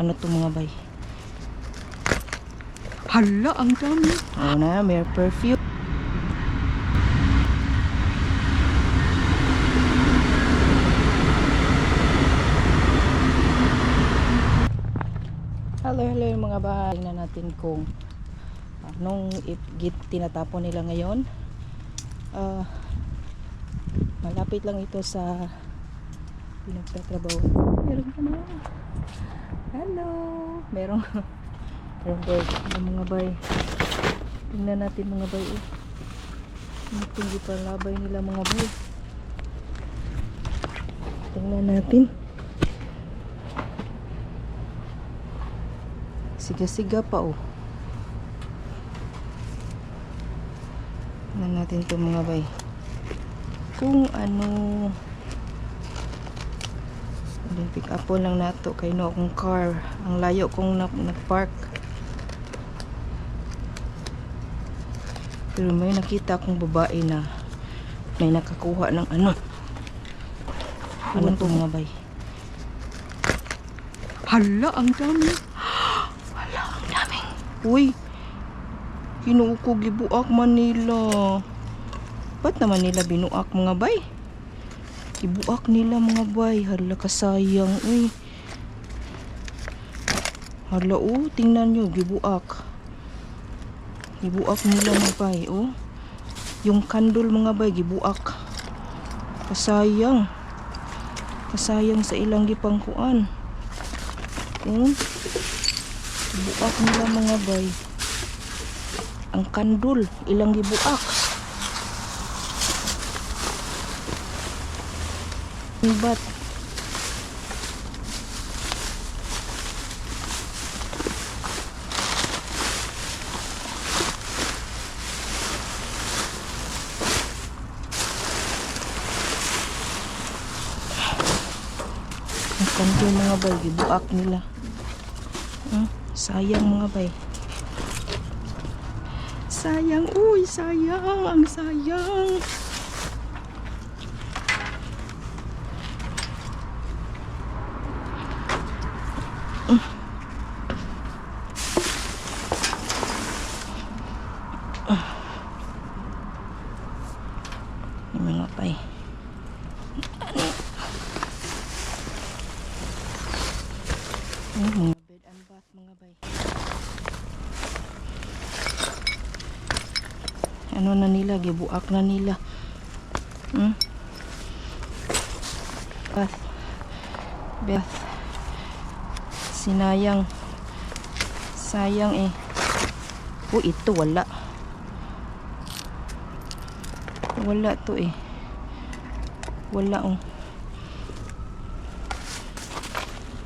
ano to mga bay. Hala, ang dami. Oo na, may perfume. Hello mga bahay. Tingnan natin kung anong tinatapon nila ngayon. Malapit lang ito sa pinagtatrabaho. Meron ka na. Hello. Merong bird. Mga bay. Tingnan natin mga bay. Hindi pa labay nila mga bay. Tingnan natin. Siga-siga pa oh. Tingnan natin ito mga bay. Kung ano. Pick up po lang nato kay no akong car. Ang layo kong nag-park. Pero may nakita akong babae na may nakakuha ng ano. Ano to mga bay? Hala, ang dami. Hala, ang dami. Uy, kinuuko gibuak Manila. Ba't naman nila binuak mga bay? Gibuak nila mga bay. Hala, kasayang. Uy. Hala, oh, tingnan nyo, gibuak. Gibuak nila mga bay, oh. Yung kandol mga bay, gibuak. Kasayang. Kasayang sa ilang gipangkuan. Gibuak nila mga bay. Ang kandol, ilang gibuak. Ibat. Ang kandol mga bay, gibuak nila. Sayang mga bay. Sayang, uy, sayang, ang sayang. Mga bay. Mga bed and bath mga bay. Ano na nila, gibuak na nila. Bath. Sinayang. Sayang eh. Oh, ito wala. Wala to eh. Wala oh.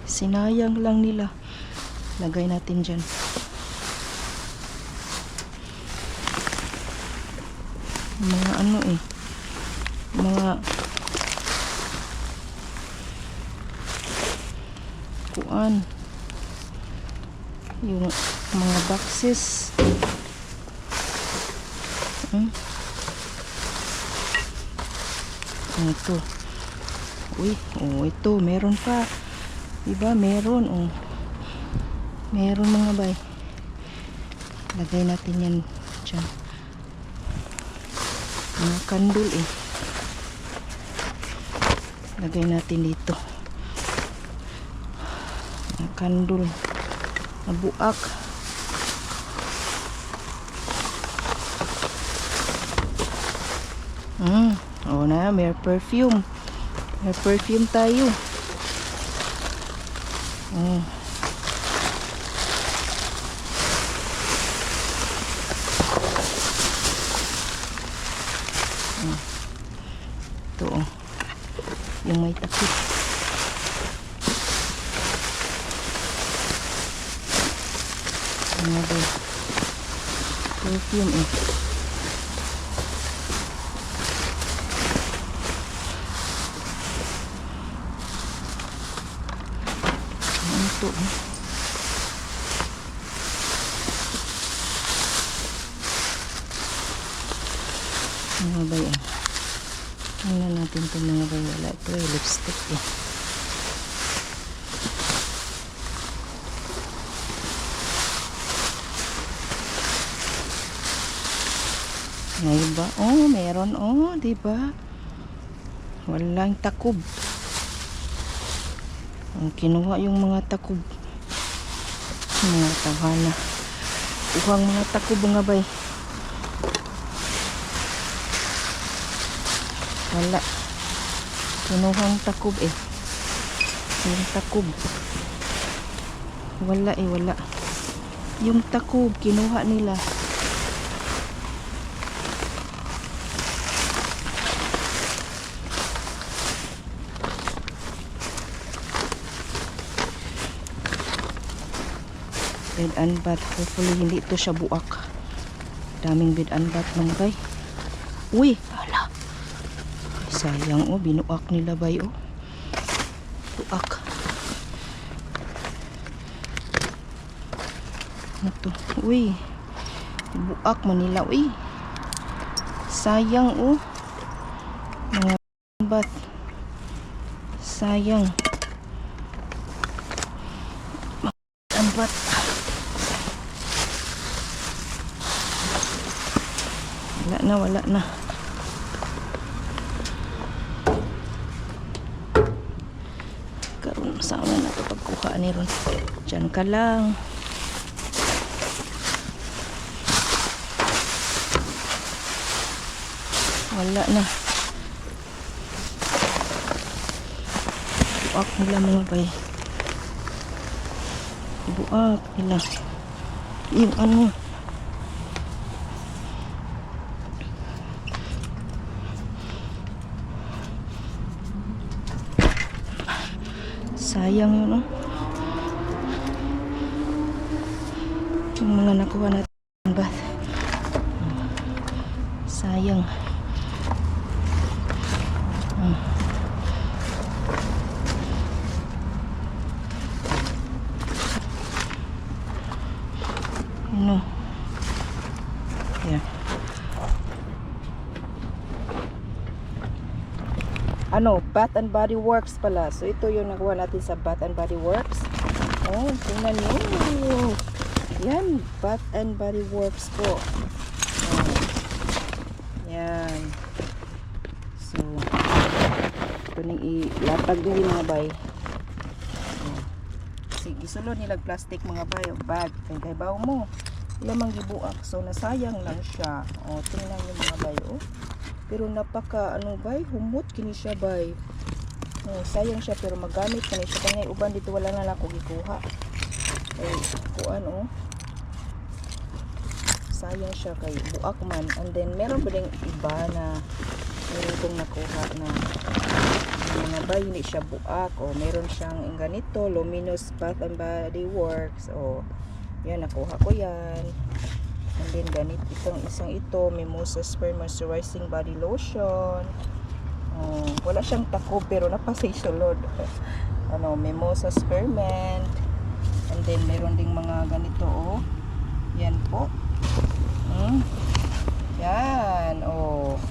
Sinayang lang nila. Lagay natin dyan. Mga ano eh. Mga kuan. Yung mga boxes. Ito. Uy, oh, ito. Meron pa. Diba? Meron. Oh. Meron mga bay. Lagay natin yan dyan. Mga kandul eh. Lagay natin dito. Mga kandul. Nabuak. Oh na, may perfume. May perfume tayo. Ito oh. Yung may takip. Ano ba? Perfume eh. Ito eh. Ano ba yan? Tingnan natin ito mga bay. Wala ito eh. Lipstick eh. May iba? Oh, meron. Oh, diba? Walang takob. Ang kinuha yung mga takob. Mga tawana. Kuha ang mga takob mga bay. Wala. Kinuha ang takob eh. Yung takob. Wala eh, wala. Yung takob, kinuha nila. Bed and bath. Hopefully hindi ito siya buak. Daming bed and bath mga bay. Uy, hala. Sayang oh, binuak nila bay oh. Buak. Ano to? Uy. Buak Manila uy. Sayang oh. Mga bath. Sayang. Ang bath. Wala na. Karon saan na ito pagkuha ni ron. Diyan ka lang. Wala na. Buak nila mga bay. Buak nila. Yung ano. Sayang yun, no? Yung mga nakuha natin bath. Sayang. Ano? Yeah. Ano, Bath and Body Works pala. So ito yung nakuha natin sa Bath and Body Works. Oh, tingnan nyo. Yan, Bath and Body Works po. Oh. Yan. So ito nang ilatag din mga bay. Oh. Sige, sulod nilag plastic mga bay. Bag, kay baw mo. Lamang gibuak. So nasayang lang siya. Oh, tingnan nyo mga bay. Oh. Pero napaka ano bay, humot kini siya bay. Oh, sayang siya pero magamit kani siya kanya uban dito wala na lang ko gikuha. Eh kuan oh. Sayang siya kay buak man. And then meron pa ding iba na meron kong nakuha na mga bay hindi siya buak o meron siyang ganito luminous Bath and Body Works o yan nakuha ko yan. And then ganit itong isang ito Mimosa Sperm Moisturizing Body Lotion. Oh, wala siyang takob pero napasay sulod. Ano, Mimosa Spearmint. And then meron ding mga ganito oh. Yan po. Yan oh.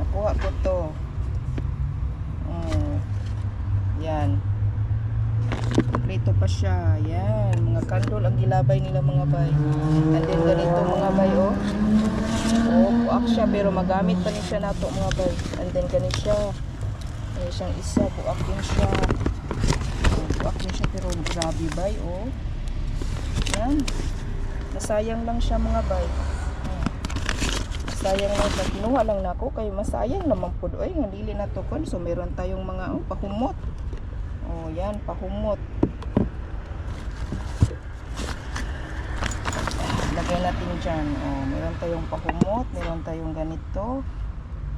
Nakuha ko to. Yan. Kompleto pa siya. Yan. Mga kandol ang gilabay nila mga bay. And then ganito mga bay oh. Oh, buak siya pero magamit pa ni siya nato mga bay. And then ganito siya. Ay siyang isa. Buak din siya. Buak din siya pero grabe bay oh. Yan. Nasayang lang siya mga bay. Sayang lang siya. Kinuha lang na ako. Kayo masayang naman po. Ay, hindi na to kon. So meron tayong mga oh, pahumot. Oh, yan, pahumot. Lagay natin dyan. Oh, meron tayong pahumot. Meron tayong ganito.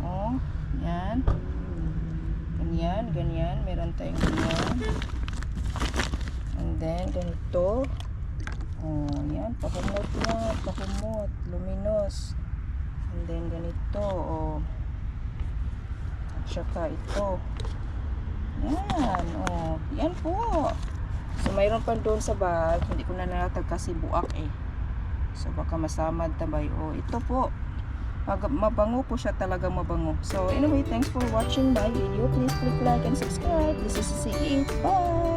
Oh, yan. Ganyan, ganyan. Meron tayong ganyan. And then, ganito. Oh, yan. Pahumot na. Pahumot. Luminous. And then, ganito. Oh. At saka ito. Yan, oh. Yan po. So, mayroon pa doon sa bag. Hindi ko na nalatag kasi buak eh. So, baka masamad tabay. Oh, ito po. Mabango po siya talaga mabango. So, anyway, thanks for watching my video. Please click like and subscribe. This is CE. Bye!